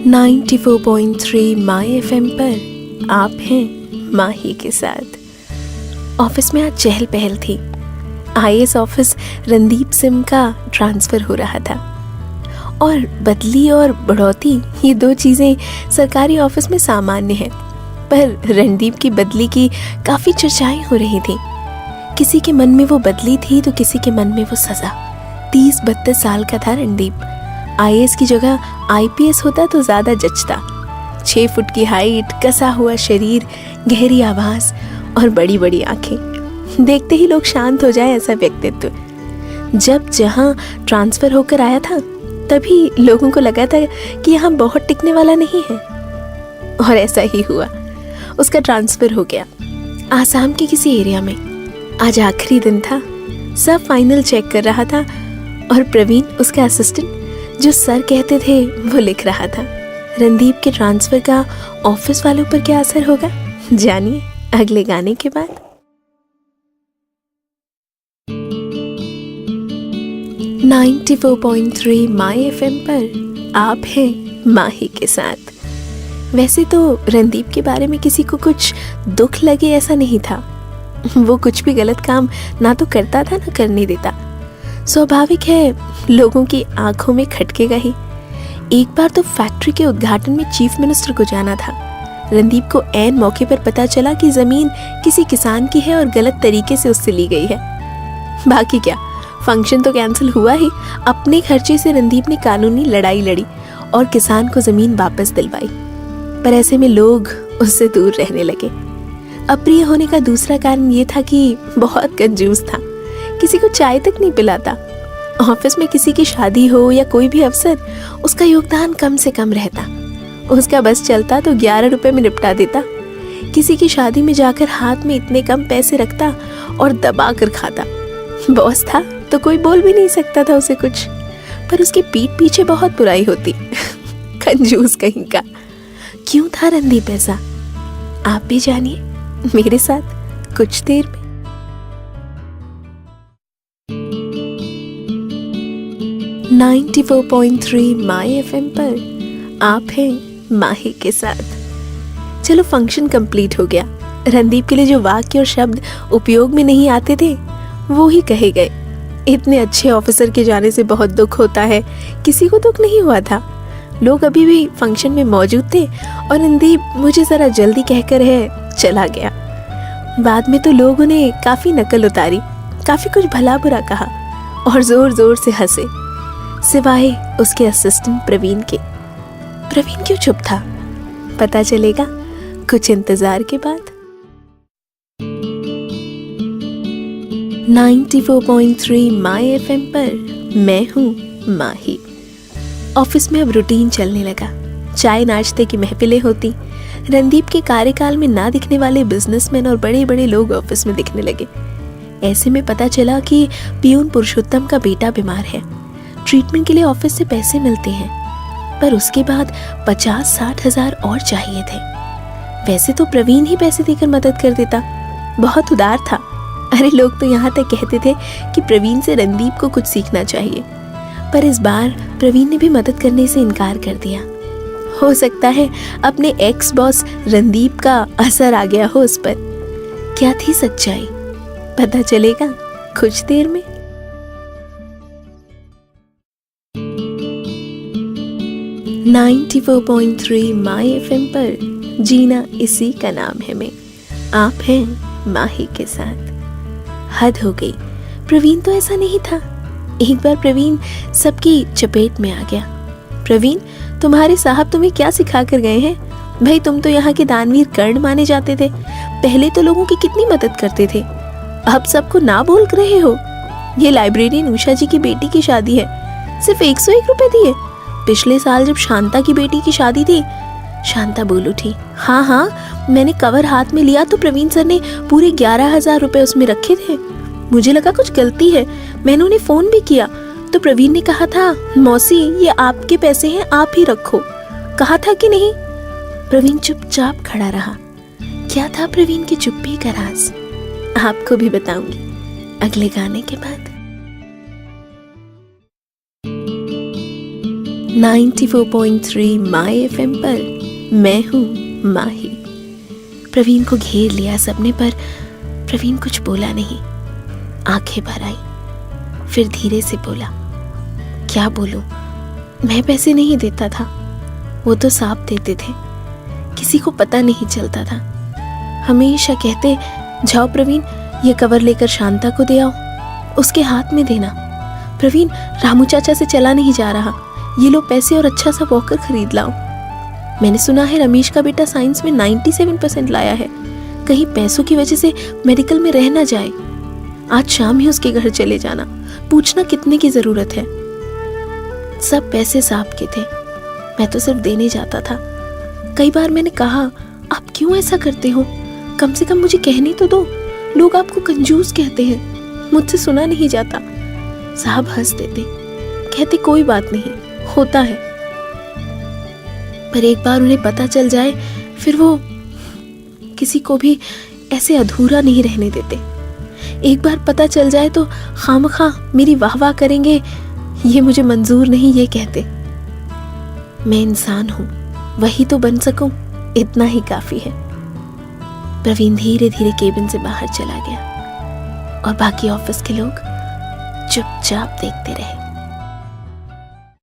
94.3 माई FM पर आप हैं माही के साथ। ऑफिस में आज चहल पहल थी। आईएएस ऑफिस रणदीप सिम का ट्रांसफ़र हो रहा था और बदली और बढ़ोतरी ये दो चीज़ें सरकारी ऑफिस में सामान्य हैं, पर रणदीप की बदली की काफ़ी चर्चाएं हो रही थी। किसी के मन में वो बदली थी तो किसी के मन में वो सज़ा। 30-32 साल का था रणदीप। आईएएस की जगह आईपीएस होता तो ज़्यादा जचता। 6 फुट की हाइट, कसा हुआ शरीर, गहरी आवाज़ और बड़ी बड़ी आंखें। देखते ही लोग शांत हो जाए ऐसा व्यक्तित्व। जब जहाँ ट्रांसफ़र होकर आया था तभी लोगों को लगा था कि यहाँ बहुत टिकने वाला नहीं है, और ऐसा ही हुआ। उसका ट्रांसफ़र हो गया आसाम के किसी एरिया में। आज आखिरी दिन था, सब फाइनल चेक कर रहा था और प्रवीण उसका असिस्टेंट जो सर कहते थे वो लिख रहा था। रणदीप के ट्रांसफर का ऑफिस वालों पर क्या असर होगा, जानिए अगले गाने के बाद। नाइन्टी 94.3 माई एफएम पर आप हैं माही के साथ। वैसे तो रणदीप के बारे में किसी को कुछ दुख लगे ऐसा नहीं था। वो कुछ भी गलत काम ना तो करता था ना करने देता। स्वाभाविक है लोगों की आंखों में खटकेगा ही। एक बार तो फैक्ट्री के उद्घाटन में चीफ मिनिस्टर को जाना था। रणदीप को ऐन मौके पर पता चला कि जमीन किसी किसान की है और गलत तरीके से उससे ली गई है। बाकी क्या, फंक्शन तो कैंसिल हुआ ही। अपने खर्चे से रणदीप ने कानूनी लड़ाई लड़ी और किसान को जमीन वापस दिलवाई। पर ऐसे में लोग उससे दूर रहने लगे। अप्रिय होने का दूसरा कारण ये था कि बहुत कंजूस था, किसी को चाय तक नहीं पिलाता। ऑफिस में किसी की शादी हो या कोई भी अवसर, उसका योगदान कम से कम रहता। उसका बस चलता तो 11 रुपए में निपटा देता। किसी की शादी में जाकर हाथ में इतने कम पैसे रखता और दबा कर खाता। बॉस था तो कोई बोल भी नहीं सकता था उसे कुछ, पर उसकी पीठ पीछे बहुत बुराई होती। कंजूस कहीं का। क्यों था रणदीप ऐसा, आप भी जानिए मेरे साथ कुछ देर में। 94.3 माई एफएम पर आप हैं माही के साथ। चलो फंक्शन कंप्लीट हो गया। रणदीप के लिए जो वाक्य और शब्द उपयोग में नहीं आते थे वो ही कहे गए। इतने अच्छे ऑफिसर के जाने से बहुत दुख होता है, किसी को दुख नहीं हुआ था। लोग अभी भी फंक्शन में मौजूद थे और रणदीप मुझे जरा जल्दी कहकर है चला गया। बाद में तो लोगों ने काफी नकल उतारी, काफी कुछ भला बुरा कहा और जोर जोर से हंसे, सिवाय उसके असिस्टेंट प्रवीण के। प्रवीण क्यों चुप था, पता चलेगा कुछ इंतजार के बाद। 94.3 माई एफएम पर मैं हूँ माही। ऑफिस में अब रूटीन चलने लगा। चाय नाश्ते की महफिलें होती। रणदीप के कार्यकाल में ना दिखने वाले बिजनेसमैन और बड़े बड़े लोग ऑफिस में दिखने लगे। ऐसे में पता चला कि पियून पुरुषोत्तम का बेटा बीमार है। ट्रीटमेंट के लिए ऑफिस से पैसे मिलते हैं, पर उसके बाद 50-60 हजार और चाहिए थे। वैसे तो प्रवीण ही पैसे देकर मदद कर देता, बहुत उदार था। अरे लोग तो यहाँ तक कहते थे कि प्रवीण से रणदीप को कुछ सीखना चाहिए, पर इस बार प्रवीण ने भी मदद करने से इनकार कर दिया। हो सकता है अपने एक्स बॉस रणदीप का असर आ गया हो उस पर। क्या थी सच्चाई, पता चलेगा कुछ देर में। 94.3 माई एफएम पर जीना इसी का नाम है में आप हैं माही के साथ। हद हो गई, प्रवीण तो ऐसा नहीं था। एक बार प्रवीण सबकी चपेट में आ गया। प्रवीण, तुम्हारे साहब तुम्हें क्या सिखा कर गए हैं? भाई तुम तो यहाँ के दानवीर कर्ण माने जाते थे। पहले तो लोगों की कितनी मदद करते थे, अब सबको ना बोल रहे हो। ये लाइब्रेरियन उषा जी की बेटी की शादी है, सिर्फ 101 रुपए दिए। पिछले साल जब शांता की बेटी की शादी थी, शांता बोल उठी, हाँ मैंने कवर हाथ में लिया तो प्रवीण सर ने पूरे 11,000 रुपए उसमें रखे थे। मुझे लगा कुछ गलती है, मैंने उन्हें फोन भी किया तो प्रवीण ने कहा था मौसी ये आपके पैसे हैं, आप ही रखो। कहा था कि नहीं? प्रवीण चुपचाप खड़ा रहा। क्या था प्रवीण की चुप्पी का राज, आपको भी बताऊंगी अगले गाने के बाद। 94.3 माय एफएम पर मैं हूँ माही। प्रवीण को घेर लिया सबने, पर प्रवीण कुछ बोला नहीं। आंखें भर आई, फिर धीरे से बोला, क्या बोलूं, मैं पैसे नहीं देता था, वो तो साहब देते थे, किसी को पता नहीं चलता था। हमेशा कहते, जाओ प्रवीण ये कवर लेकर शांता को दे आओ, उसके हाथ में देना। प्रवीण रामू चाचा से चला नहीं जा रहा, ये लो पैसे और अच्छा सा वॉकर खरीद लाओ। मैंने सुना है रमेश का बेटा साइंस में 97% लाया है, कहीं पैसों की वजह से मेडिकल में रह ना जाए। आज शाम ही उसके घर चले जाना, पूछना कितने की जरूरत है। सब पैसे साहब के थे, मैं तो सिर्फ देने जाता था। कई बार मैंने कहा, आप क्यों ऐसा करते हो, कम से कम मुझे कहने तो दो, लोग आपको कंजूस कहते हैं। मुझसे सुना नहीं जाता। साहब हंस देते, कहते कोई बात नहीं, होता है। पर एक बार उन्हें पता चल जाए, फिर वो किसी को भी ऐसे अधूरा नहीं रहने देते। एक बार पता चल जाए तो खामखा मेरी वाह वाह करेंगे, ये मुझे मंजूर नहीं, ये कहते। मैं इंसान हूं, वही तो बन सकूं, इतना ही काफी है। प्रवीण धीरे धीरे केबिन से बाहर चला गया और बाकी ऑफिस के लोग चुपचाप देखते रहे।